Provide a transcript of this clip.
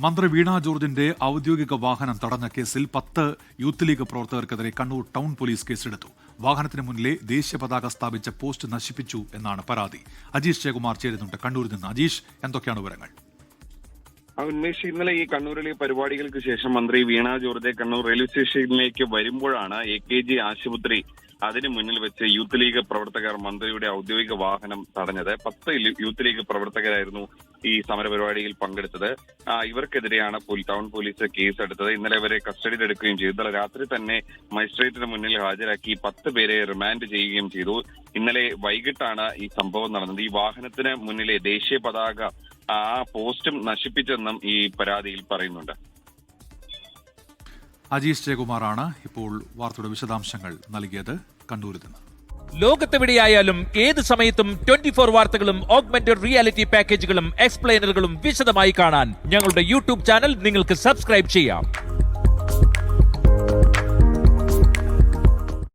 മന്ത്രി വീണ ജോർജിന്റെ ഔദ്യോഗിക വാഹനം തടഞ്ഞ കേസിൽ 10 യൂത്ത് ലീഗ് പ്രവർത്തകർക്കെതിരെ കണ്ണൂർ ടൗൺ പോലീസ് കേസെടുത്തു. വാഹനത്തിന് മുന്നിലെ ദേശീയ പതാക സ്ഥാപിച്ച പോസ്റ്റ് നശിപ്പിച്ചു എന്നാണ് പരാതി. അജീഷ് ജയകുമാർ ചേരുന്നുണ്ട് കണ്ണൂരിൽ നിന്ന്. അജീഷ്, എന്തൊക്കെയാണ് വിവരങ്ങൾ? ഉന്മേഷ്, ഇന്നലെ ഈ കണ്ണൂരിലെ പരിപാടികൾക്ക് ശേഷം മന്ത്രി വീണ ജോർജ് കണ്ണൂർ റെയിൽവേ സ്റ്റേഷനിലേക്ക് വരുമ്പോഴാണ് AKG ആശുപത്രി അതിനു മുന്നിൽ വെച്ച് യൂത്ത് ലീഗ് പ്രവർത്തകർ മന്ത്രിയുടെ ഔദ്യോഗിക വാഹനം തടഞ്ഞത്. 10 യൂത്ത് ലീഗ് പ്രവർത്തകരായിരുന്നു ഈ സമരപരിപാടിയിൽ പങ്കെടുത്തത്. ഇവർക്കെതിരെയാണ് ടൗൺ പോലീസ് കേസെടുത്തത്. ഇന്നലെ ഇവരെ കസ്റ്റഡിയിലെടുക്കുകയും ചെയ്തു. ഇന്നലെ രാത്രി തന്നെ മജിസ്ട്രേറ്റിന് മുന്നിൽ ഹാജരാക്കി 10 പേരെ റിമാൻഡ് ചെയ്യുകയും ചെയ്തു. ഇന്നലെ വൈകിട്ടാണ് ഈ സംഭവം നടന്നത്. ഈ വാഹനത്തിന് മുന്നിലെ ദേശീയ പതാക ആ പോസ്റ്റും നശിപ്പിച്ചെന്നും ഈ പരാതിയിൽ പറയുന്നുണ്ട്. അജീഷ് ജയകുമാറാണ് ഇപ്പോൾ വാർത്തയുടെ വിശദാംശങ്ങൾ നൽകിയത് കണ്ണൂരിൽ നിന്ന്. ലോകത്തെവിടെയായാലും ഏത് സമയത്തും 24 വാർത്തകളും ഓഗ്മെന്റഡ് റിയാലിറ്റി പാക്കേജുകളും എക്സ്പ്ലെയിനറുകളും വിശദമായി കാണാൻ ഞങ്ങളുടെ യൂട്യൂബ് ചാനൽ നിങ്ങൾക്ക് സബ്സ്ക്രൈബ് ചെയ്യാം.